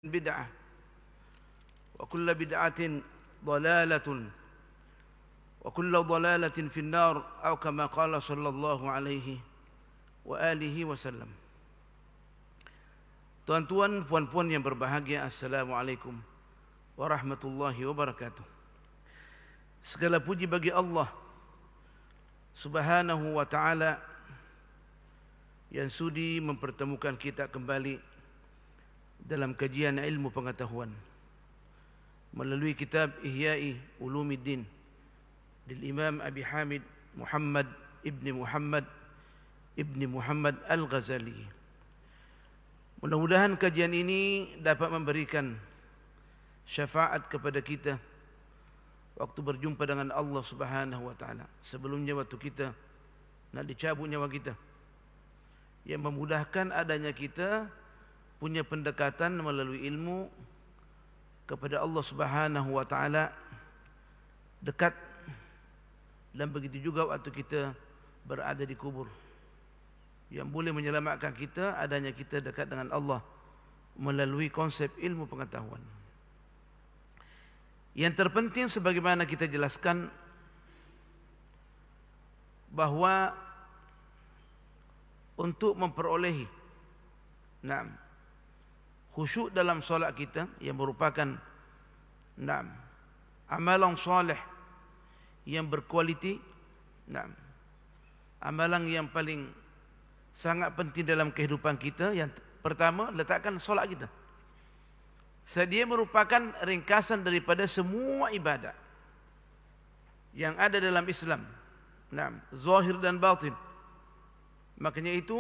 بدعة وكل بدعة ضلالة وكل ضلالة في النار أو كما قال صلى الله عليه وآله وسلم. Tuan-tuan, puan-puan yang berbahagia, Assalamualaikum warahmatullahi wabarakatuh. Segala puji bagi Allah Subhanahu wa ta'ala yang sudi mempertemukan kita kembali dalam kajian ilmu pengetahuan melalui kitab Ihya'i Ulumiddin dari Imam Abi Hamid Muhammad ibni Muhammad Al-Ghazali. Mudah-mudahan kajian ini dapat memberikan syafaat kepada kita waktu berjumpa dengan Allah Subhanahu wa ta'ala. Sebelumnya waktu kita nak dicabut nyawa kita, yang memudahkan adanya kita punya pendekatan melalui ilmu kepada Allah Subhanahu wa ta'ala dekat, dan begitu juga waktu kita berada di kubur, yang boleh menyelamatkan kita adanya kita dekat dengan Allah melalui konsep ilmu pengetahuan. Yang terpenting sebagaimana kita jelaskan bahawa untuk memperolehi khusyuk dalam solat kita, yang merupakan amalan soleh yang berkualiti, amalan yang paling sangat penting dalam kehidupan kita. Yang pertama, letakkan solat kita. Dia merupakan ringkasan daripada semua ibadat yang ada dalam Islam, zahir dan batin. Makanya itu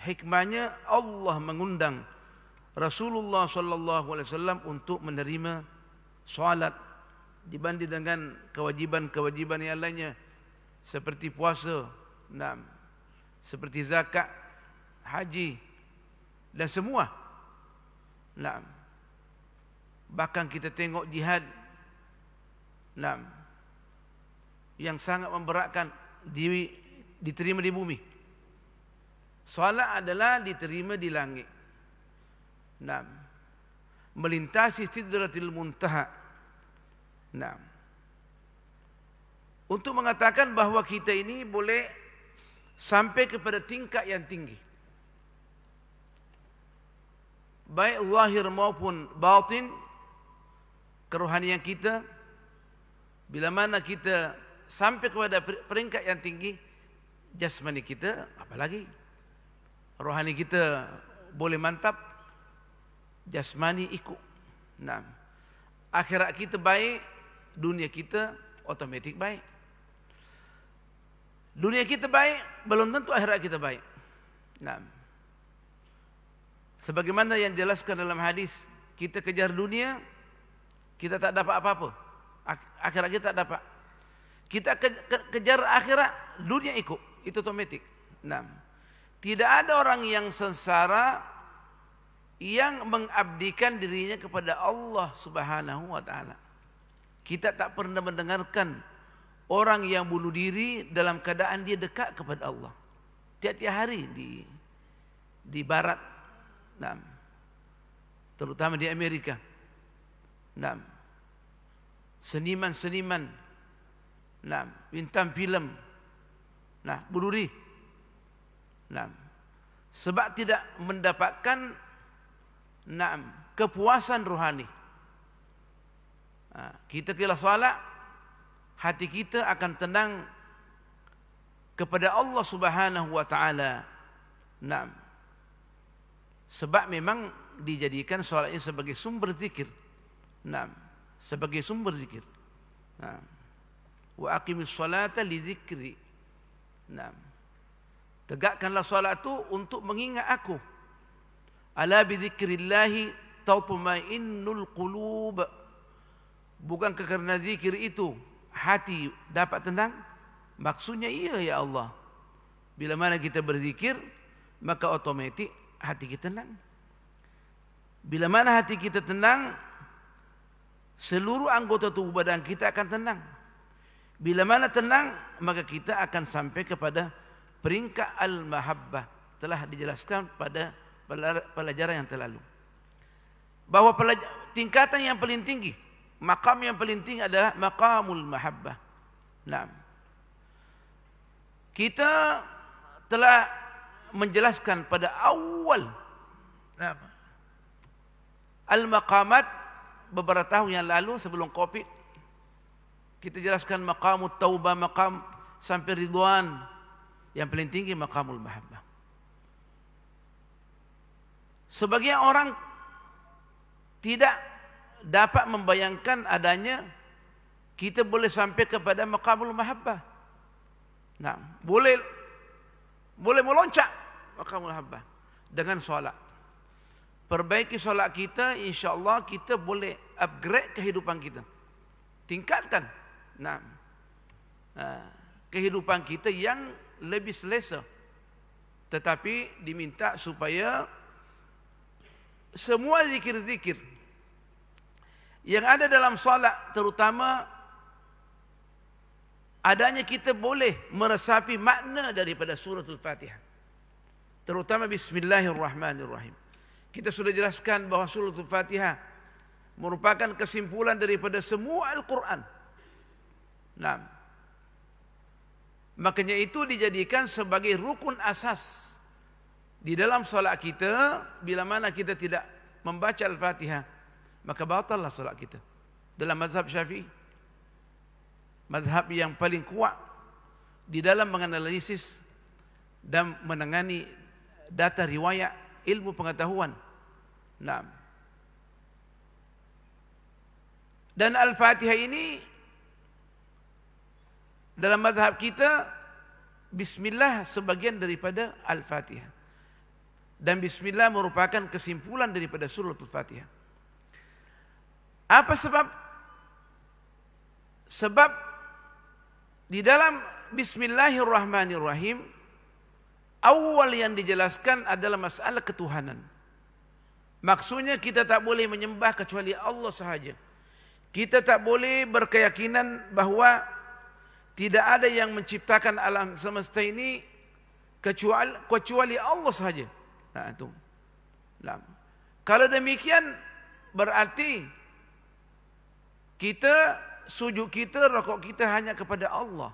hikmahnya Allah mengundang Rasulullah SAW untuk menerima solat dibanding dengan kewajiban-kewajiban yang lainnya seperti puasa, seperti zakat, haji dan semua. Bahkan kita tengok jihad yang sangat memberatkan diterima di bumi. Solat adalah diterima di langit, melintasi sidratil muntaha, untuk mengatakan bahawa kita ini boleh sampai kepada tingkat yang tinggi, baik zahir maupun batin kerohanian kita. Bila mana kita sampai kepada peringkat yang tinggi, jasmani kita, apalagi rohani kita boleh mantap, jasmani ikut. Akhirat kita baik, dunia kita otomatik baik. Dunia kita baik, belum tentu akhirat kita baik. Sebagaimana yang dijelaskan dalam hadis, kita kejar dunia, kita tak dapat apa-apa, akhirat kita tak dapat. Kita kejar akhirat, dunia ikut, itu otomatik. Tidak ada orang yang sengsara yang mengabdikan dirinya kepada Allah Subhanahu wa ta'ala. Kita tak pernah mendengarkan orang yang bunuh diri dalam keadaan dia dekat kepada Allah. Tiap-tiap hari di barat, terutama di Amerika, seniman-seniman, bintang filem, bunuh diri, sebab tidak mendapatkan kepuasan rohani. Kita kira solat, hati kita akan tenang kepada Allah Subhanahu wa ta'ala. Sebab memang dijadikan solat ini sebagai sumber zikir. Sebagai sumber zikir. Wa aqimis salata li dzikri. Tegakkanlah solat itu untuk mengingat aku. Ala bi dzikrillahi tatma'innul qulub. Bukankah kerana zikir itu hati dapat tenang? Maksudnya iya ya Allah. Bila mana kita berzikir, maka otomatik hati kita tenang. Bila mana hati kita tenang, seluruh anggota tubuh badan kita akan tenang. Bila mana tenang, maka kita akan sampai kepada peringkat al-mahabbah. Telah dijelaskan pada pelajaran yang terlalu. bahwa tingkatan yang paling tinggi, maqam yang paling tinggi adalah maqamul mahabbah. Nah, kita telah menjelaskan pada awal al-maqamat beberapa tahun yang lalu sebelum Covid. Kita jelaskan maqamut taubah, maqam sampai ridwan. Yang paling tinggi maqamul mahabbah. Sebagian orang tidak dapat membayangkan adanya kita boleh sampai kepada maqamul mahabbah. Nah, boleh meloncat maqamul mahabbah dengan solat. Perbaiki solat kita, insya-Allah kita boleh upgrade kehidupan kita. Tingkatkan kehidupan kita yang lebih selesa. Tetapi diminta supaya semua zikir-zikir yang ada dalam solat, terutama adanya kita boleh meresapi makna daripada suratul Fatihah, terutama Bismillahirrahmanirrahim. Kita sudah jelaskan bahawa suratul Fatihah merupakan kesimpulan daripada semua Al-Quran. Nah, makanya itu dijadikan sebagai rukun asas di dalam solat kita. Bila mana kita tidak membaca Al-Fatihah, maka batallah solat kita. Dalam mazhab Syafi'i, mazhab yang paling kuat di dalam menganalisis dan menangani data riwayat ilmu pengetahuan. Nah, dan Al-Fatihah ini dalam mazhab kita, Bismillah sebagian daripada Al-Fatihah, dan Bismillah merupakan kesimpulan daripada suratul Fatihah. Apa sebab? Sebab di dalam Bismillahirrahmanirrahim, awal yang dijelaskan adalah masalah ketuhanan. Maksudnya kita tak boleh menyembah kecuali Allah sahaja. Kita tak boleh berkeyakinan bahawa tidak ada yang menciptakan alam semesta ini kecuali Allah sahaja. Nah, itu. Nah, kalau demikian berarti kita sujud kita, rukuk kita hanya kepada Allah.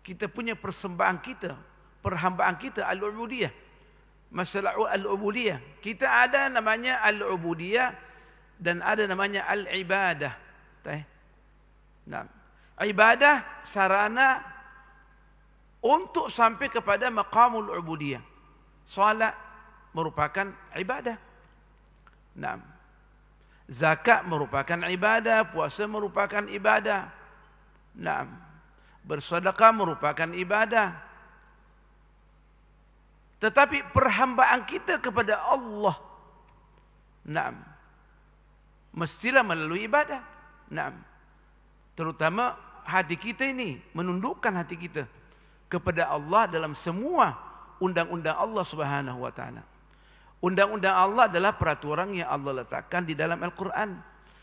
Kita punya persembahan kita, perhambaan kita al-ubudiyah. Masalah al-ubudiyah. Kita ada namanya al-ubudiyah dan ada namanya al-ibadah. Nah, ibadah sarana untuk sampai kepada maqamul ubudiyah. Salat merupakan ibadah. Nah, zakat merupakan ibadah, puasa merupakan ibadah. Nah, bersedekah merupakan ibadah. Tetapi perhambaan kita kepada Allah, nah, mestilah melalui ibadah. Nah, terutama hati kita ini, menundukkan hati kita kepada Allah dalam semua undang-undang Allah Subhanahu wa taala. Undang-undang Allah adalah peraturan yang Allah letakkan di dalam Al-Quran.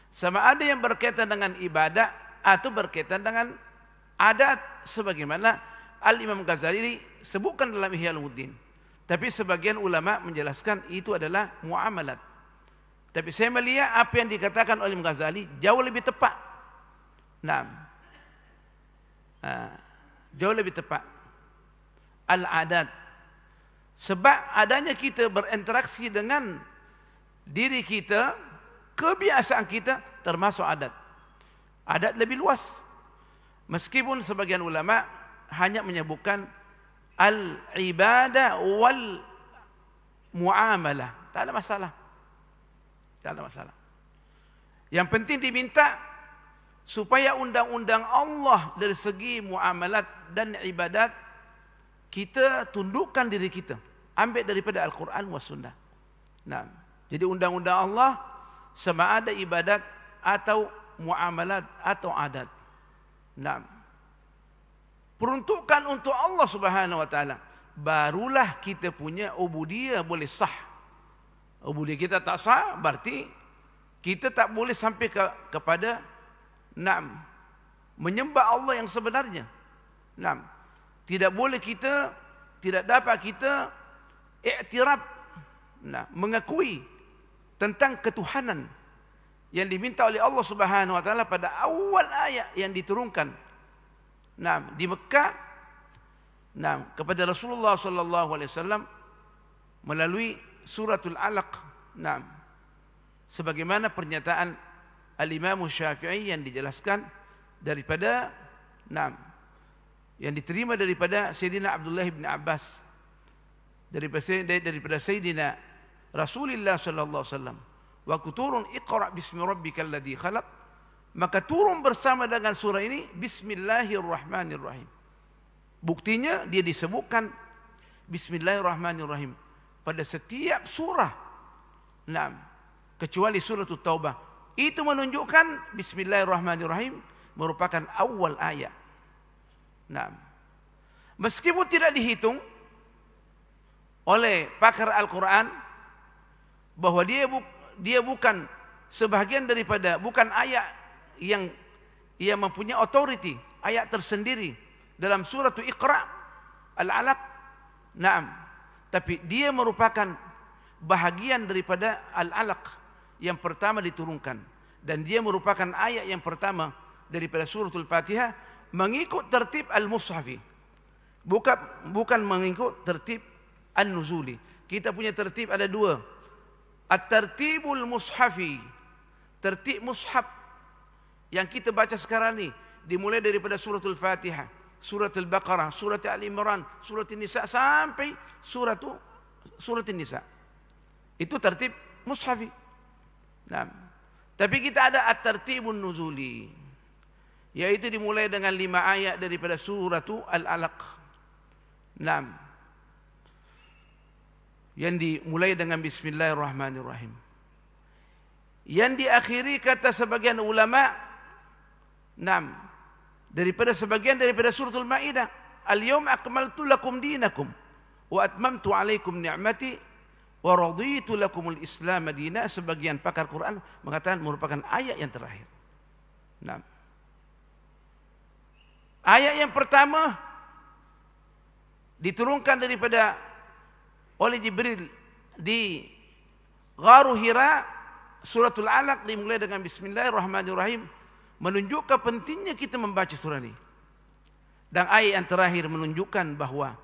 Sama ada yang berkaitan dengan ibadah atau berkaitan dengan adat, sebagaimana Al-Imam Ghazali sebutkan dalam Ihya Ulumuddin. Tapi sebagian ulama menjelaskan itu adalah muamalat. Tapi saya melihat apa yang dikatakan oleh Imam Ghazali jauh lebih tepat. Nah, jauh lebih tepat. Al-adat. Sebab adanya kita berinteraksi dengan diri kita, kebiasaan kita termasuk adat. Adat lebih luas. Meskipun sebagian ulama hanya menyebutkan al-ibadah wal muamalah. Tak ada masalah. Tak ada masalah. Yang penting diminta supaya undang-undang Allah dari segi muamalat dan ibadat kita tundukkan diri kita, ambil daripada Al-Quran was sunnah. Nah, jadi undang-undang Allah sama ada ibadat atau muamalat atau adat. Nah, peruntukan untuk Allah Subhanahu wa taala, barulah kita punya ubudiyah boleh sah. Ubudiyah kita tak sah, berarti kita tak boleh sampai kepada menyembah Allah yang sebenarnya. Tidak boleh kita, tidak dapat kita iktiraf, mengakui tentang ketuhanan yang diminta oleh Allah Subhanahu wa taala pada awal ayat yang diturunkan. Di Mekah, kepada Rasulullah sallallahu alaihi wasallam melalui suratul Alaq. Sebagaimana pernyataan Al-Imam Syafi'i yang dijelaskan daripada yang diterima daripada Sayyidina Abdullah bin Abbas daripada Sayyidina Rasulullah sallallahu alaihi wasallam, waktu turun Iqra bismi rabbikal ladzi khalaq, maka turun bersama dengan surah ini Bismillahirrahmanirrahim. Buktinya dia disebutkan Bismillahirrahmanirrahim pada setiap surah. Kecuali surah Taubah. Itu menunjukkan Bismillahirrahmanirrahim merupakan awal ayat. Meskipun tidak dihitung oleh pakar Al-Quran bahwa dia bukan sebahagian daripada, bukan ayat yang ia mempunyai authority, ayat tersendiri dalam surah Iqra Al-Alaq. Tapi dia merupakan bahagian daripada Al-Alaq yang pertama diturunkan, dan dia merupakan ayat yang pertama daripada suratul Fatihah mengikut tertib al-mushafi, bukan mengikut tertib an-nuzuli. Kita punya tertib ada dua, at-tertibul mushafi, tertib mushaf yang kita baca sekarang ni, dimulai daripada suratul Fatihah, surat Al-Baqarah, surat Al-Imran, surat An-Nisa sampai surat An-Nisa. Itu tertib mushafi. Tapi kita ada at-tertibun nuzuli, yaitu dimulai dengan 5 ayat daripada surat Al-Alaq. Yang dimulai dengan Bismillahirrahmanirrahim. Yang diakhiri kata sebagian ulama, daripada sebagian daripada suratul Maidah, Al-yawma akmaltu lakum dinakum wa atmamtu alaikum ni'mati wa raditu lakumul Islam madina. Sebagian pakar Quran mengatakan merupakan ayat yang terakhir. Ayat yang pertama diturunkan daripada oleh Jibril di Gharu Hira, suratul Alaq dimulai dengan Bismillahirrahmanirrahim, menunjukkan pentingnya kita membaca surah ini. Dan ayat yang terakhir menunjukkan bahawa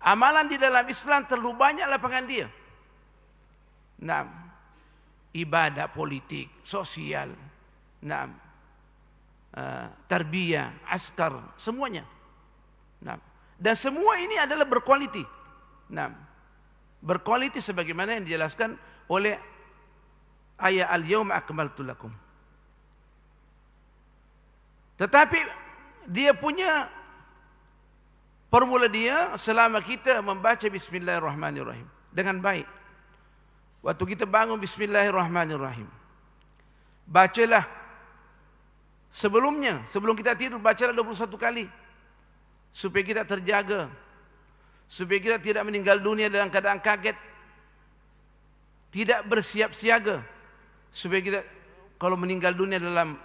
amalan di dalam Islam terlalu banyak lapangan dia. Ibadah, politik, sosial, tarbiyah, askar, semuanya. Dan semua ini adalah berkualiti. Berkualiti sebagaimana yang dijelaskan oleh ayat Al-yawma akmaltu lakum. Tetapi dia punya formula dia selama kita membaca Bismillahirrahmanirrahim dengan baik. Waktu kita bangun Bismillahirrahmanirrahim, bacalah sebelumnya, sebelum kita tidur, bacalah 21 kali supaya kita terjaga, supaya kita tidak meninggal dunia dalam keadaan kaget, tidak bersiap siaga, supaya kita kalau meninggal dunia dalam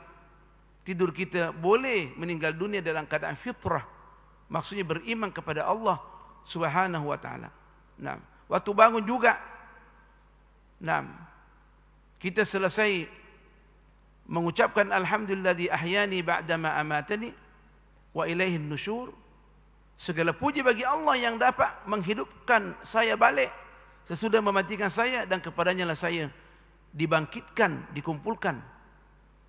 tidur kita boleh meninggal dunia dalam keadaan fitrah, maksudnya beriman kepada Allah Subhanahu wa taala. Waktu bangun juga, kita selesai mengucapkan alhamdulilladzi ahyani ba'dama amatani wa ilaihin nusyur. Segala puji bagi Allah yang dapat menghidupkan saya balik sesudah mematikan saya, dan kepadanya lah saya dibangkitkan, dikumpulkan.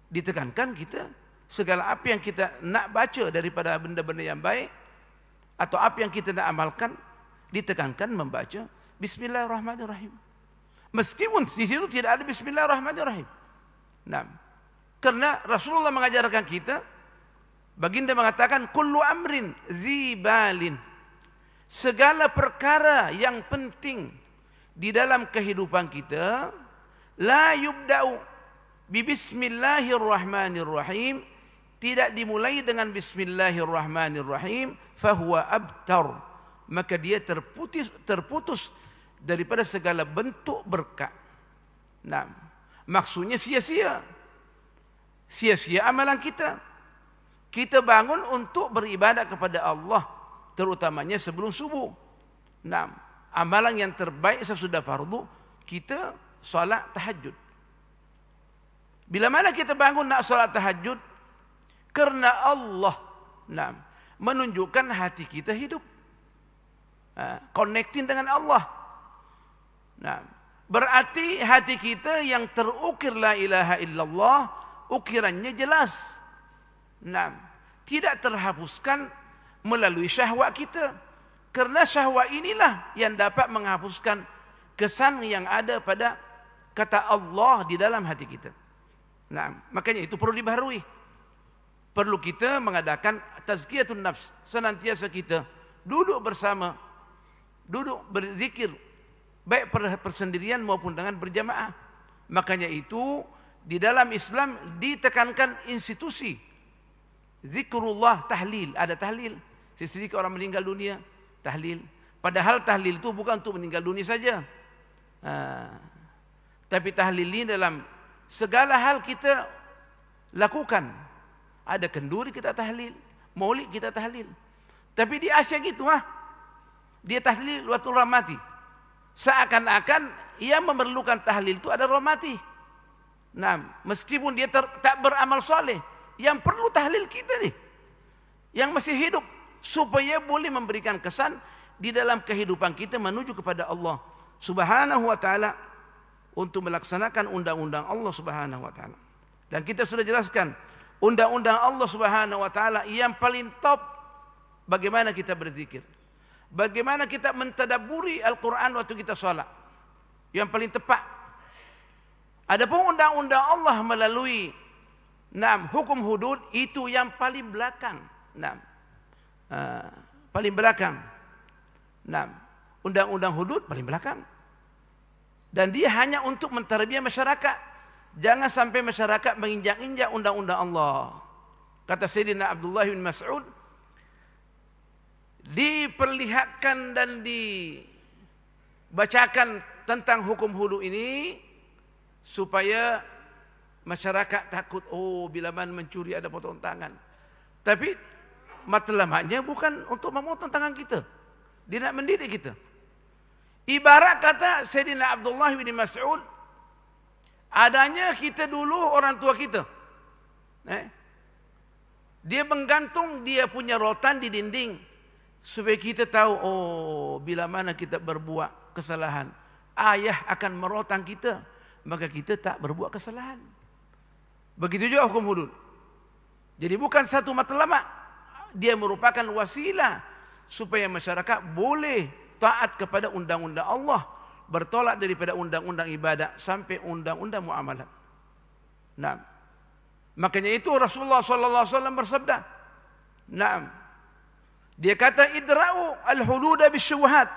Ditekankan kita segala apa yang kita nak baca daripada benda-benda yang baik atau apa yang kita nak amalkan, ditekankan membaca Bismillahirrahmanirrahim. Meskipun di situ tidak ada Bismillahirrahmanirrahim. Karena Rasulullah mengajarkan kita, baginda mengatakan kullu amrin dzibalin, segala perkara yang penting di dalam kehidupan kita, la yubda'u bi bismillahirrahmanirrahim, tidak dimulai dengan bismillahirrahmanirrahim, fahuwa abtar, maka dia terputus daripada segala bentuk berkat. Maksudnya sia-sia amalan kita. Kita bangun untuk beribadah kepada Allah, terutamanya sebelum subuh. Amalan yang terbaik sesudah fardu kita solat tahajud. Bila mana kita bangun nak salat tahajud, karena Allah menunjukkan hati kita hidup, connecting dengan Allah. Berarti hati kita yang terukir la ilaha illallah, ukirannya jelas. Tidak terhapuskan melalui syahwat kita. Karena syahwat inilah yang dapat menghapuskan kesan yang ada pada kata Allah di dalam hati kita. Makanya itu perlu dibaharui. Perlu kita mengadakan tazkiyatun nafs. Senantiasa kita duduk bersama, duduk berzikir, baik persendirian maupun dengan berjamaah. Makanya itu di dalam Islam ditekankan institusi zikrullah, tahlil. Ada tahlil. Sedikit orang meninggal dunia, tahlil. Padahal tahlil itu bukan untuk meninggal dunia saja. Tapi tahlil ini dalam segala hal kita lakukan. Ada kenduri kita tahlil, maulid kita tahlil. Tapi di Asia gitu dia tahlil waktu orang mati. Seakan-akan ia memerlukan tahlil itu ada orang mati. Meskipun dia tak beramal soleh, yang perlu tahlil kita nih, yang masih hidup, supaya boleh memberikan kesan di dalam kehidupan kita menuju kepada Allah Subhanahu wa ta'ala, untuk melaksanakan undang-undang Allah Subhanahu wa ta'ala. Dan kita sudah jelaskan undang-undang Allah Subhanahu wa ta'ala yang paling top, bagaimana kita berzikir, bagaimana kita mentadabburi Al-Quran waktu kita sholat, yang paling tepat. Adapun undang-undang Allah melalui hukum hudud, itu yang paling belakang. Paling belakang. Undang-undang hudud paling belakang. Dan dia hanya untuk mentarbiyah masyarakat. Jangan sampai masyarakat menginjak-injak undang-undang Allah. Kata Sayyidina Abdullah bin Mas'ud, diperlihatkan dan dibacakan tentang hukum hudud ini supaya masyarakat takut, bila mana mencuri ada potong tangan. Tapi matlamatnya bukan untuk memotong tangan kita. Dia nak mendidik kita. Ibarat kata Sayyidina Abdullah bin Mas'ud, adanya kita dulu orang tua kita. Dia menggantung dia punya rotan di dinding supaya kita tahu, bila mana kita berbuat kesalahan, ayah akan merotang kita, maka kita tak berbuat kesalahan. Begitu juga hukum hudud. Jadi bukan satu matlamat, dia merupakan wasilah supaya masyarakat boleh taat kepada undang-undang Allah, bertolak daripada undang-undang ibadat sampai undang-undang muamalat. Makanya itu Rasulullah sallallahu alaihi wasallam bersabda, dia kata idra'u al-hududa bisyubhat.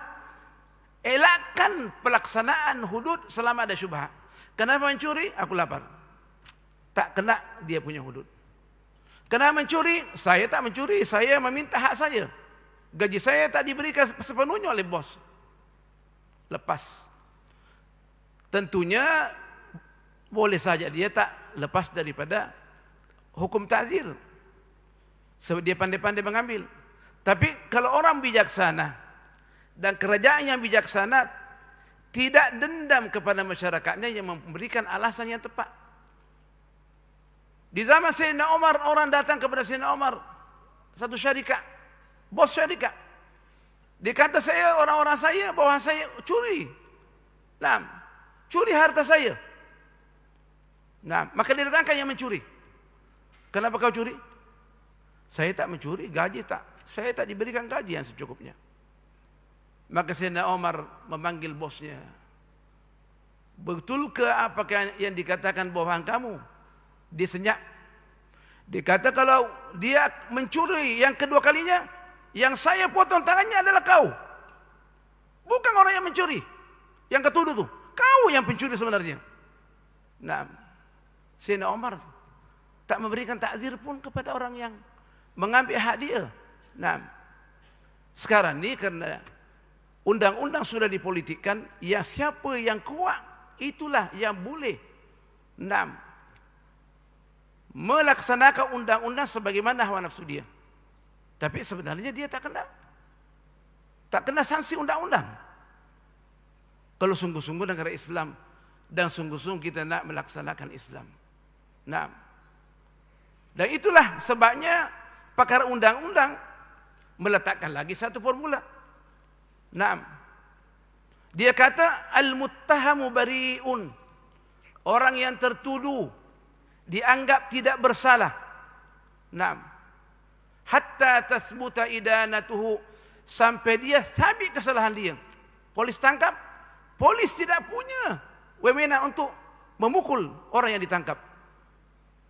Elakkan pelaksanaan hudud selama ada syubhat. Kenapa mencuri? Aku lapar. Tak kena dia punya hudud. Kenapa mencuri? Saya tak mencuri, saya meminta hak saya. Gaji saya tak diberikan sepenuhnya oleh bos. Lepas. Tentunya boleh saja dia tak lepas daripada hukum ta'zir. Sebab dia pandai-pandai mengambil. Tapi kalau orang bijaksana dan kerajaan yang bijaksana tidak dendam kepada masyarakatnya yang memberikan alasan yang tepat. Di zaman Sayyidina Umar, orang datang kepada Sayyidina Umar, satu syarikat, bos syarikat. Dia kata, orang-orang saya bawa saya curi. Curi harta saya. Maka dia datangkan yang mencuri. Kenapa kau curi? Saya tak mencuri, gaji tak. Saya tak diberikan gaji yang secukupnya. Maka Sayyidina Umar memanggil bosnya. Betulkah apakah yang dikatakan bawahan kamu? Dia senyap. Dia kata kalau dia mencuri yang kedua kalinya, yang saya potong tangannya adalah kau. Bukan orang yang mencuri. Yang ketuduh tu. Kau yang pencuri sebenarnya. Sayyidina Umar tak memberikan takzir pun kepada orang yang mengambil hak dia. Sekarang ni karena undang-undang sudah dipolitikkan, ya siapa yang kuat itulah yang boleh melaksanakan undang-undang sebagaimana hawa nafsu dia. Tapi sebenarnya dia tak kena sanksi undang-undang. Kalau sungguh-sungguh negara Islam dan sungguh-sungguh kita nak melaksanakan Islam. Nah, dan itulah sebabnya pakar undang-undang meletakkan lagi satu formula. Nah, dia kata al-muttahamu bari'un, orang yang tertuduh dianggap tidak bersalah. Nah, hatta tasbuta idanatuhu, sampai dia sabit kesalahan dia. Polis tangkap, polis tidak punya wewenang untuk memukul orang yang ditangkap.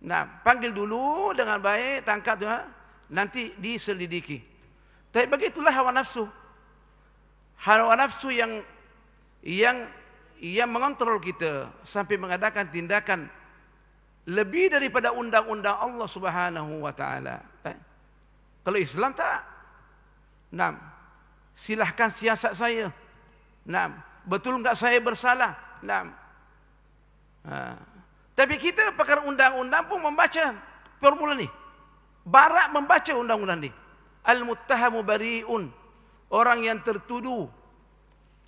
Nah, panggil dulu dengan baik, tangkap nanti diselidiki. Tapi begitulah hawa nafsu. Hawa nafsu yang mengontrol kita sampai mengadakan tindakan lebih daripada undang-undang Allah Subhanahu wa taala. Kalau Islam tak. Nah, silahkan siasat saya. Nah, betul enggak saya bersalah? Nah. Tapi kita pakar undang-undang pun membaca formula ni. Barak membaca undang-undang ni. Al-muttahamu bari'un, orang yang tertuduh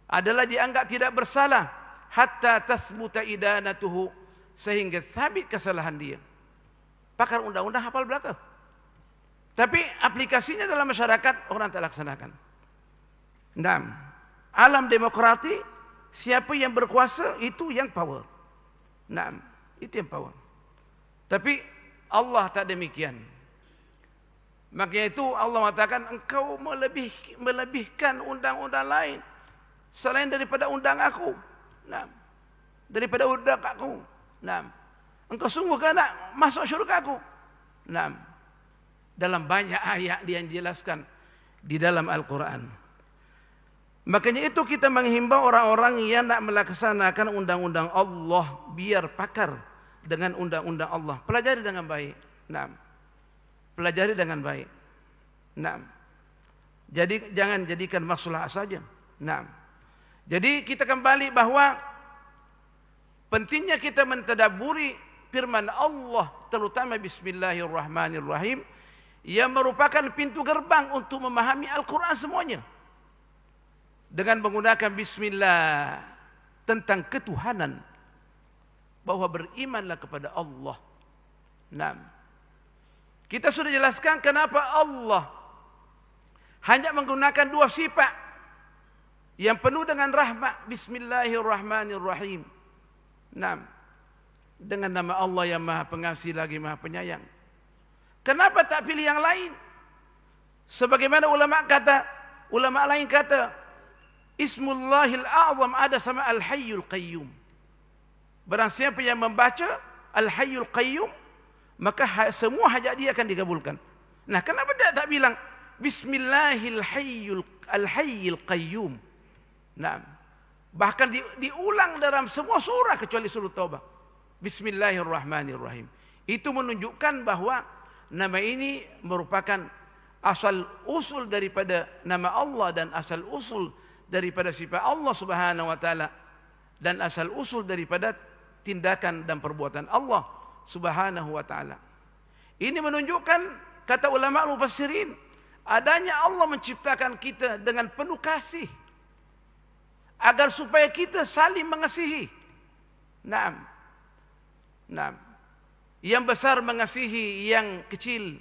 adalah dianggap tidak bersalah hatta tasbuta idanatuhu, sehingga sabit kesalahan dia. Pakar undang-undang hafal belaka. Tapi aplikasinya dalam masyarakat orang tak laksanakan. Nah, alam demokratik, siapa yang berkuasa itu yang power. Nah, itu yang power. Tapi Allah tak demikian. Makanya itu Allah mengatakan engkau melebihkan undang-undang lain selain daripada undang aku. Nah, daripada undang aku. Nah, engkau sungguh kan nak masuk syurga aku. Nah, dalam banyak ayat yang dijelaskan di dalam Al-Quran. Makanya itu kita menghimbau orang-orang yang nak melaksanakan undang-undang Allah biar pakar dengan undang-undang Allah. Pelajari dengan baik. Nah, pelajari dengan baik. Nah, jadi jangan jadikan masalah saja. Nah, jadi kita kembali bahwa pentingnya kita mentadabburi firman Allah, terutama Bismillahirrahmanirrahim, yang merupakan pintu gerbang untuk memahami Al-Quran semuanya. Dengan menggunakan Bismillah tentang ketuhanan, bahwa berimanlah kepada Allah. Nah, kita sudah jelaskan kenapa Allah hanya menggunakan dua sifat yang penuh dengan rahmat. Bismillahirrahmanirrahim. Nah, dengan nama Allah yang Maha Pengasih lagi Maha Penyayang. Kenapa tak pilih yang lain? Sebagaimana ulama lain kata, Ismullahil A'zam ada sama Al-Hayyul Qayyum. Barang siapa yang membaca Al-Hayyul Qayyum, maka semua hajat dia akan dikabulkan. Nah, kenapa tak bilang Bismillahil Hayyul Qayyum? Nah, bahkan diulang dalam semua surah kecuali surah Taubah. Bismillahirrahmanirrahim. Itu menunjukkan bahwa nama ini merupakan asal usul daripada nama Allah dan asal usul daripada sifat Allah Subhanahu wa taala dan asal usul daripada tindakan dan perbuatan Allah Subhanahu wa taala. Ini menunjukkan, kata ulama mufassirin, adanya Allah menciptakan kita dengan penuh kasih agar supaya kita saling mengasihi. Naam. Yang besar mengasihi yang kecil,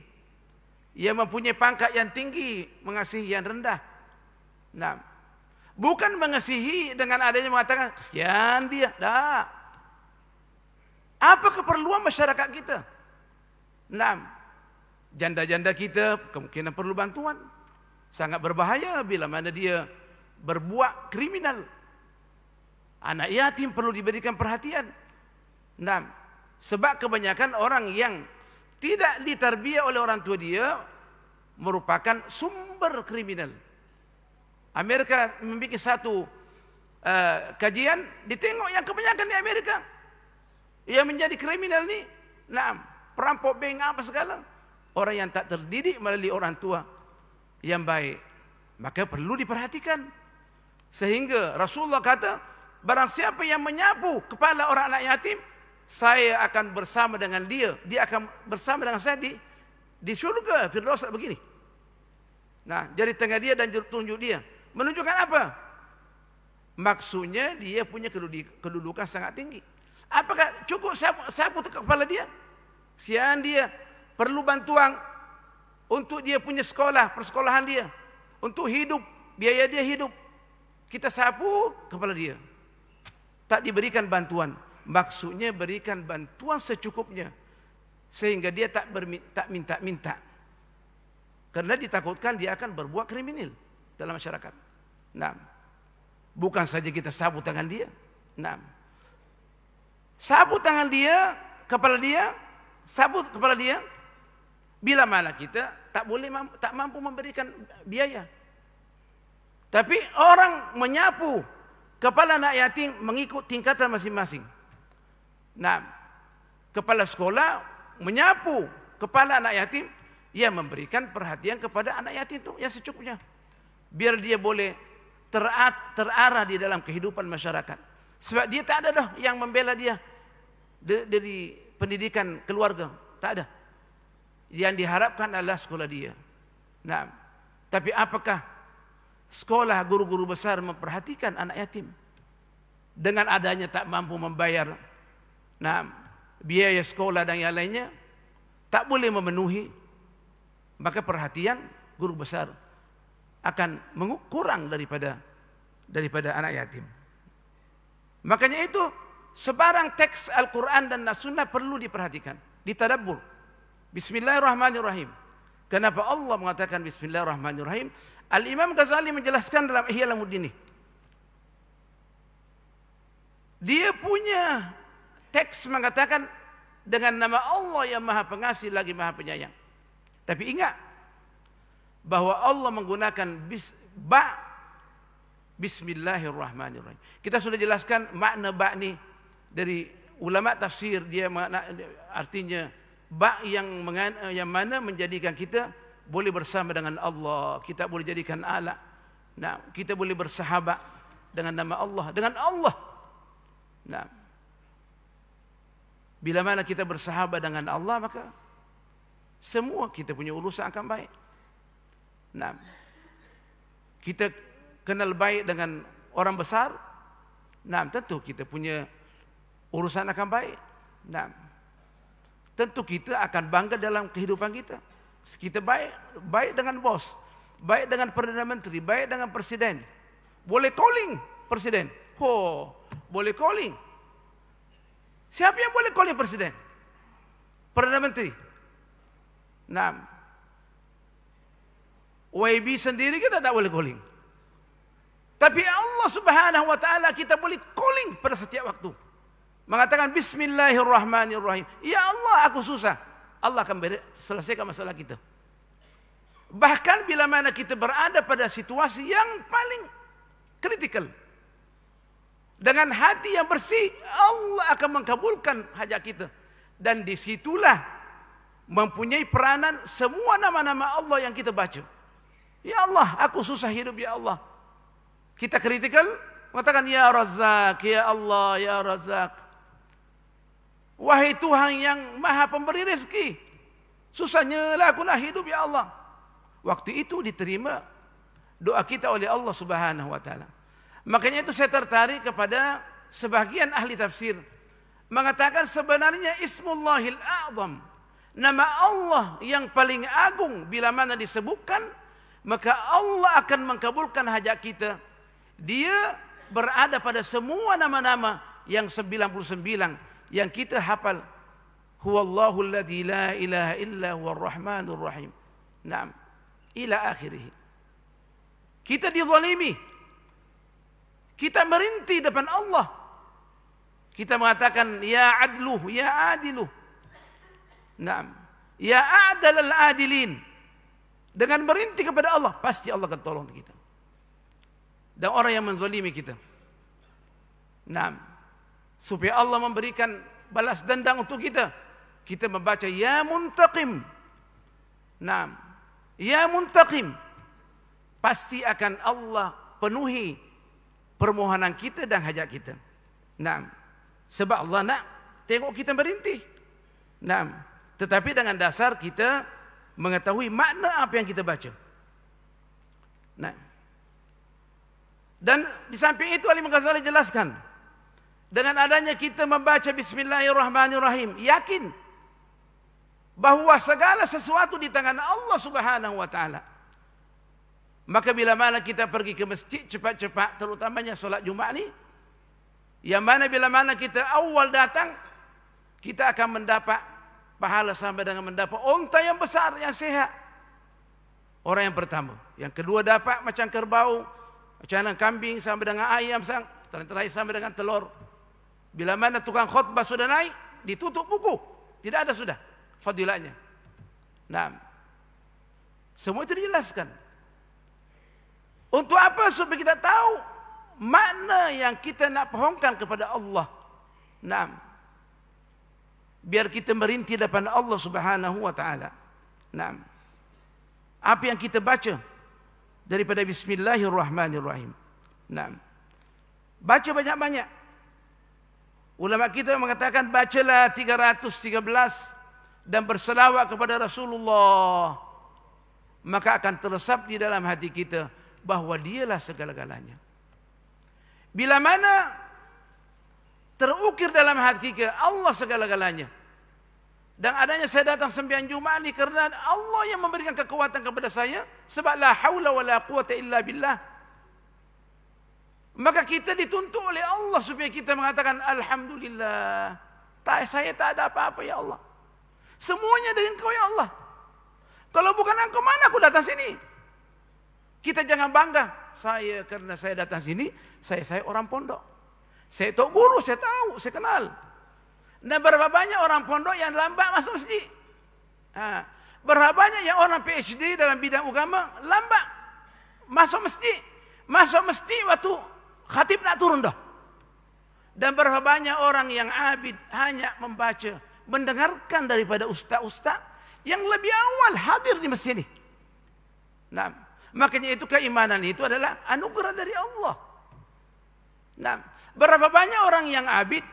yang mempunyai pangkat yang tinggi mengasihi yang rendah. Nah, bukan mengasihi dengan adanya mengatakan kesian dia. Dah. Apa keperluan masyarakat kita? Nah, janda-janda kita kemungkinan perlu bantuan. Sangat berbahaya bila mana dia berbuat kriminal. Anak yatim perlu diberikan perhatian. Nah, sebab kebanyakan orang yang tidak ditarbiyah oleh orang tua dia merupakan sumber kriminal. Amerika membuat satu kajian, ditengok yang kebanyakan di Amerika yang menjadi kriminal ni, nah, perampok bank apa segala, orang yang tak terdidik melalui orang tua yang baik. Maka perlu diperhatikan. Sehingga Rasulullah kata, barang siapa yang menyapu kepala orang anak yatim, saya akan bersama dengan dia akan bersama dengan saya di syurga Firdaus begini. Nah, jari tengah dia dan tunjuk dia menunjukkan apa? Maksudnya dia punya kedudukan sangat tinggi. Apakah cukup sapu ke kepala dia? Sian dia perlu bantuan untuk dia punya sekolah, persekolahan dia, untuk hidup, biaya dia hidup. Kita sapu kepala dia. Tak diberikan bantuan. Maksudnya berikan bantuan secukupnya. Sehingga dia tak minta-minta. Karena ditakutkan dia akan berbuat kriminal dalam masyarakat. Nah, bukan saja kita sapu tangan dia. Nah, sapu tangan dia, kepala dia, sapu kepala dia. Bila mana kita tak mampu memberikan biaya. Tapi orang menyapu kepala anak yatim mengikut tingkatan masing-masing. Nah, kepala sekolah menyapu kepala anak yatim, ia memberikan perhatian kepada anak yatim itu yang secukupnya. Biar dia boleh terarah di dalam kehidupan masyarakat. Sebab dia tak ada dah yang membela dia dari pendidikan keluarga. Tak ada. Yang diharapkan adalah sekolah dia. Nah, tapi apakah sekolah guru-guru besar memperhatikan anak yatim? Dengan adanya tak mampu membayar biaya sekolah dan yang lainnya, tak boleh memenuhi, maka perhatian guru besar akan kurang daripada anak yatim. Makanya itu sebarang teks Al-Quran dan As-Sunnah perlu diperhatikan, ditadabbur. Bismillahirrahmanirrahim. Kenapa Allah mengatakan Bismillahirrahmanirrahim? Al-Imam Ghazali menjelaskan dalam Ihya Ulumuddin. Dia punya teks mengatakan dengan nama Allah yang Maha Pengasih lagi Maha Penyayang. Tapi ingat bahwa Allah menggunakan Bismillahirrahmanirrahim. Kita sudah jelaskan makna ba ni dari ulama tafsir. Dia artinya ba yang mana menjadikan kita boleh bersama dengan Allah. Kita boleh jadikan alat. Nah, kita boleh bersahabat dengan nama Allah, dengan Allah. Nah, bila mana kita bersahabat dengan Allah, maka semua kita punya urusan akan baik. Nah, kita kenal baik dengan orang besar, nah tentu kita punya urusan akan baik. Nah, tentu kita akan bangga dalam kehidupan kita. Kita baik dengan bos, baik dengan Perdana Menteri, baik dengan Presiden. Boleh calling Presiden. Boleh calling. Siapa yang boleh calling Presiden? Perdana Menteri. Nah, YB sendiri kita tak boleh calling. Tapi Allah Subhanahu wa taala kita boleh calling pada setiap waktu. Mengatakan Bismillahirrahmanirrahim. Ya Allah, aku susah. Allah akan selesaikan masalah kita. Bahkan bila mana kita berada pada situasi yang paling kritikal, dengan hati yang bersih, Allah akan mengabulkan hajat kita. Dan disitulah mempunyai peranan semua nama-nama Allah yang kita baca. Ya Allah, aku susah hidup, ya Allah. Kita kritikal, mengatakan Ya Razzaq, Ya Allah, Ya Razzaq. Wahai Tuhan yang Maha Pemberi rezeki, susahnya lah aku nak hidup, ya Allah. Waktu itu diterima doa kita oleh Allah Subhanahu wa taala. Makanya itu saya tertarik kepada sebagian ahli tafsir mengatakan sebenarnya Ismullahil A'zam, nama Allah yang paling agung, bila mana disebutkan maka Allah akan mengabulkan hajat kita. Dia berada pada semua nama-nama yang 99 yang kita hafal. Huwallahu alladzi la ilaha illa huwar rahmanur rahim. Naam, ila akhirih. Kita dizalimi, kita merintih depan Allah. Kita mengatakan ya adlu, ya adilu. Naam, ya a'dalal adilin. Dengan merintih kepada Allah, pasti Allah akan tolong kita. Dan orang yang menzalimi kita, naam, supaya Allah memberikan balas dendam untuk kita, kita membaca ya muntaqim. Naam, ya muntaqim. Pasti akan Allah penuhi permohonan kita dan hajat kita. Naam, sebab Allah nak tengok kita merintih. Naam, tetapi dengan dasar kita mengetahui makna apa yang kita baca. Nah, dan di samping itu Al-Imam Ghazali jelaskan, dengan adanya kita membaca Bismillahirrahmanirrahim, yakin bahwa segala sesuatu di tangan Allah Subhanahu wa taala. Maka bila mana kita pergi ke masjid cepat-cepat, terutamanya solat Jumat ni, yang mana bila mana kita awal datang, kita akan mendapat pahala sampai dengan mendapat unta yang besar, yang sehat. Orang yang pertama. Yang kedua dapat macam kerbau, macam kambing sampai dengan ayam, terakhir sampai dengan telur. Bila mana tukang khutbah sudah naik, ditutup buku. Tidak ada sudah fadilatnya. Nah, semua itu dijelaskan. Untuk apa? Supaya kita tahu makna yang kita nak pohonkan kepada Allah. Nah, biar kita merintih depan Allah Subhanahu wa taala. Nah, apa yang kita baca daripada Bismillahirrahmanirrahim. Nah, baca banyak-banyak. Ulama kita mengatakan bacalah 313 dan berselawat kepada Rasulullah, maka akan teresap di dalam hati kita bahwa dialah segala-galanya. Bila mana terukir dalam hati kita Allah segala-galanya, dan adanya saya datang sembahyang Jumat ni kerana Allah yang memberikan kekuatan kepada saya, sebab la haula wala quwata illa billah, maka kita dituntut oleh Allah supaya kita mengatakan alhamdulillah, saya tak ada apa-apa ya Allah, semuanya dari Engkau ya Allah. Kalau bukan Engkau, mana aku datang sini? Kita jangan bangga, saya kerana saya datang sini, saya orang pondok, saya tok guru, saya tahu, saya kenal. Dan berapa banyak orang pondok yang lambat masuk masjid? Berapa banyak yang orang PhD dalam bidang agama lambat masuk masjid? Masuk masjid waktu khatib nak turun dah. Dan berapa banyak orang yang abid hanya membaca, mendengarkan daripada ustaz-ustaz yang lebih awal hadir di masjid ini. Nah, makanya itu keimanan itu adalah anugerah dari Allah. Nah, berapa banyak orang yang abid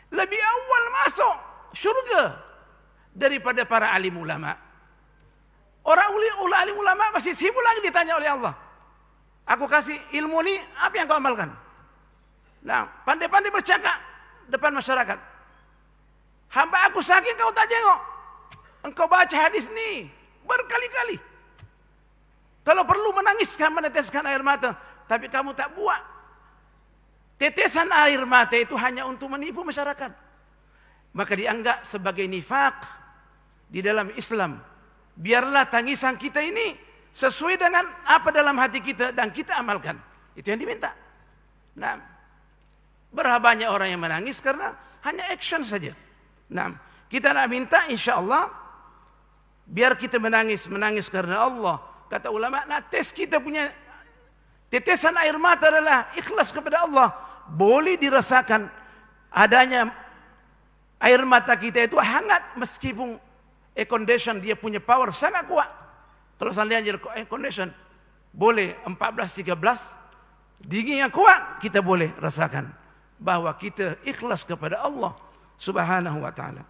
lebih awal masuk syurga daripada para alim ulama. Orang alim ulama masih sibuk lagi ditanya oleh Allah. Aku kasih ilmu ni, apa yang kau amalkan? Nah, pandai-pandai bercakap depan masyarakat. Hamba aku sakit, kau tak jengok. Engkau baca hadis ni berkali-kali. Kalau perlu menangiskan, meneteskan air mata, tapi kamu tak buat. Tetesan air mata itu hanya untuk menipu masyarakat, maka dianggap sebagai nifaq di dalam Islam. Biarlah tangisan kita ini sesuai dengan apa dalam hati kita dan kita amalkan. Itu yang diminta. Nah, berapa banyak orang yang menangis karena hanya action saja. Nah, kita nak minta insya-Allah biar kita menangis karena Allah. Kata ulama, nah tes kita punya tetesan air mata adalah ikhlas kepada Allah. Boleh dirasakan adanya air mata kita itu hangat meskipun air condition dia punya power sangat kuat. Kalau seandainya air condition boleh 14-13 dingin yang kuat, kita boleh rasakan bahwa kita ikhlas kepada Allah Subhanahu wa taala.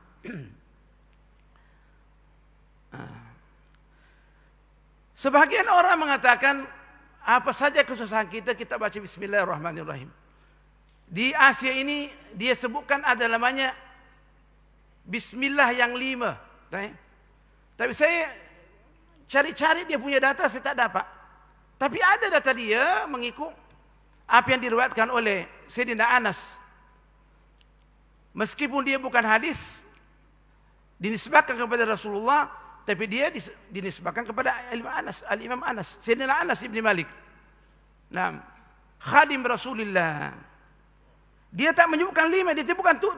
Sebahagian orang mengatakan apa saja kesusahan kita, kita baca Bismillahirrahmanirrahim. Di Asia ini dia sebutkan ada namanya Bismillah yang 5. Tapi saya cari-cari dia punya data, saya tak dapat. Tapi ada data dia mengikut apa yang diriwayatkan oleh Sayyidina Anas. Meskipun dia bukan hadis dinisbahkan kepada Rasulullah, tapi dia dinisbahkan kepada Al-Imam Anas, Sayyidina Anas ibn Malik. Nah, khadim Rasulullah. Dia tak menyebutkan 5, dia sebutkan 7.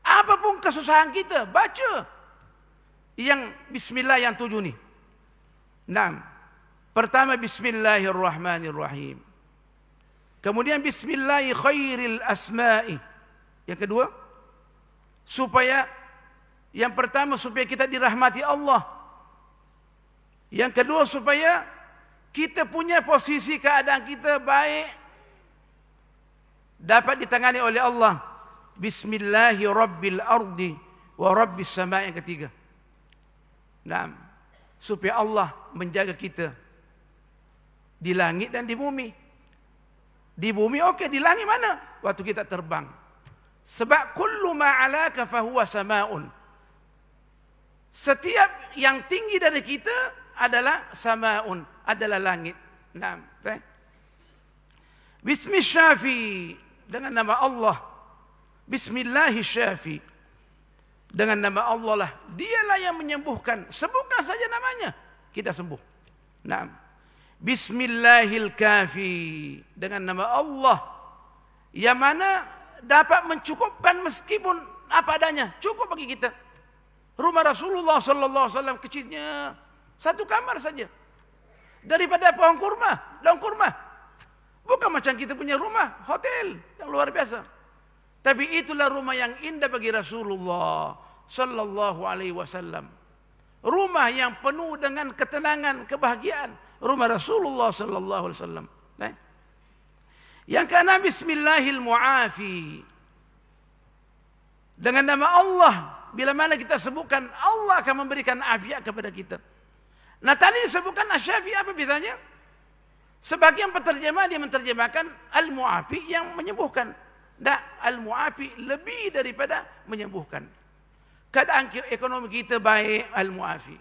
Apapun kesusahan kita, baca yang Bismillah yang 7 ni. Nah, pertama Bismillahirrahmanirrahim. Kemudian Bismillahi khairil asma'i. Yang kedua, yang pertama supaya kita dirahmati Allah. Yang kedua supaya kita punya posisi keadaan kita baik, dapat ditangani oleh Allah. Bismillahi rabbil ardi wa rabbis sama' yang ketiga. Nah, supaya Allah menjaga kita di langit dan di bumi. Di bumi okey, di langit mana? Waktu kita terbang. Sebab kullu ma 'alaka fahuwa sama'un. Setiap yang tinggi dari kita adalah samaun, adalah langit. Nah, Bismi Syafi, dengan nama Allah. Bismillahi Syafi, dengan nama Allah lah. Dialah yang menyembuhkan. Sebutkan saja namanya, kita sembuh. Nah, Bismillahil Kafi, dengan nama Allah yang mana dapat mencukupkan meskipun apa adanya, cukup bagi kita. Rumah Rasulullah sallallahu alaihi wasallam kecilnya satu kamar saja. Daripada pohon kurma, daun kurma. Bukan macam kita punya rumah, hotel yang luar biasa. Tapi itulah rumah yang indah bagi Rasulullah sallallahu alaihi wasallam. Rumah yang penuh dengan ketenangan, kebahagiaan. Rumah Rasulullah sallallahu alaihi wasallam. Yang keenam, Bismillahil Mu'afi, dengan nama Allah. Bila mana kita sebutkan, Allah akan memberikan afiat kepada kita. Nah, tadi disebutkan Asy-Syafi, apa bedanya? Sebagian penterjemah dia menterjemahkan Al-Mu'afi, yang menyembuhkan. Al-Mu'afi lebih daripada menyembuhkan. Keadaan ekonomi kita baik, Al-Mu'afi.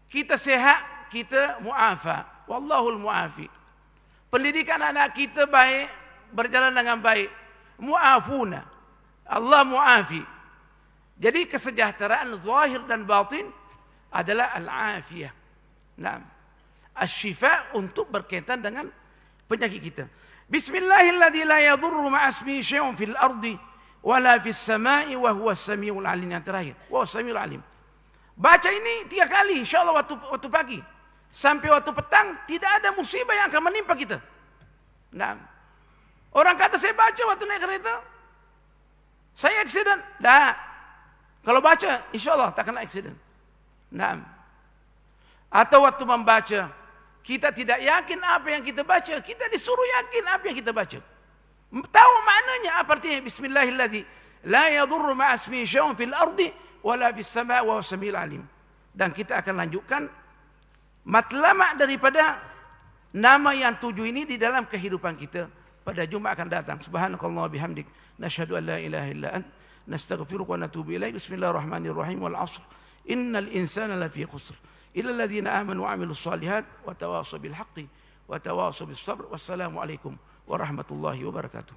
Kita sehat, kita mu'afa. Wallahul mu'afi. Pendidikan anak kita baik, berjalan dengan baik. Mu'afuna. Allah mu'afi. Jadi kesejahteraan zahir dan batin adalah al-afiyah. Nah, asy-syifa untuk berkaitan dengan penyakit kita. Bismillahilladzi la yadurru ma'asmihi syai'un fil ardi wala fis sama'i wa huwas samiul alim. Yang terakhir, wa samiul alim. Baca ini 3 kali insyaallah waktu pagi sampai waktu petang, tidak ada musibah yang akan menimpa kita. Nah, orang kata saya baca waktu naik kereta, saya aksiden. Kalau baca insyaallah tak kena aksiden. Nah, atau waktu membaca kita tidak yakin apa yang kita baca, kita disuruh yakin apa yang kita baca. Tahu maknanya apa artinya Bismillahilladzi la yadurru ma'asmihi syai'un fil ardi wala fis sama'i wa huwas samiul alim. Dan kita akan lanjutkan matlamat daripada nama yang 7 ini di dalam kehidupan kita pada Jumat akan datang. Subhanakallah bihamdik, nasyhadu an la ilaha illa ant, nastaghfiruka wa natubu ilaik. Bismillahirrahmanirrahim. Wal 'ashr. Innal insana lafi khusr. Illa alladziina aamanu wa 'amilus shalihat wa tawashaw bil haqqi wa tawashaw bis sabr. Wassalamu alaikum warahmatullahi wabarakatuh.